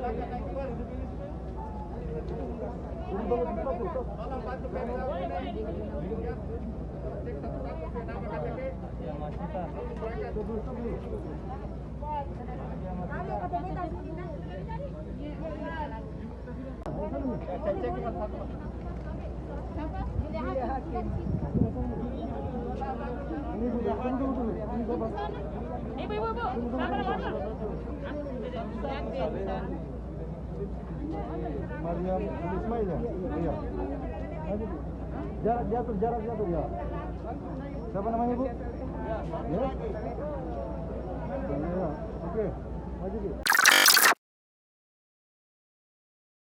Tolong bantu pemda ini. Cek satu-satu nama KTP. Cek satu-satu. Ibu, sabar. Mariam Ismail ya? Iya. Jarak jatuh ya. Siapa namanya Bu? Ya. Ya. Oke. Maju Bu.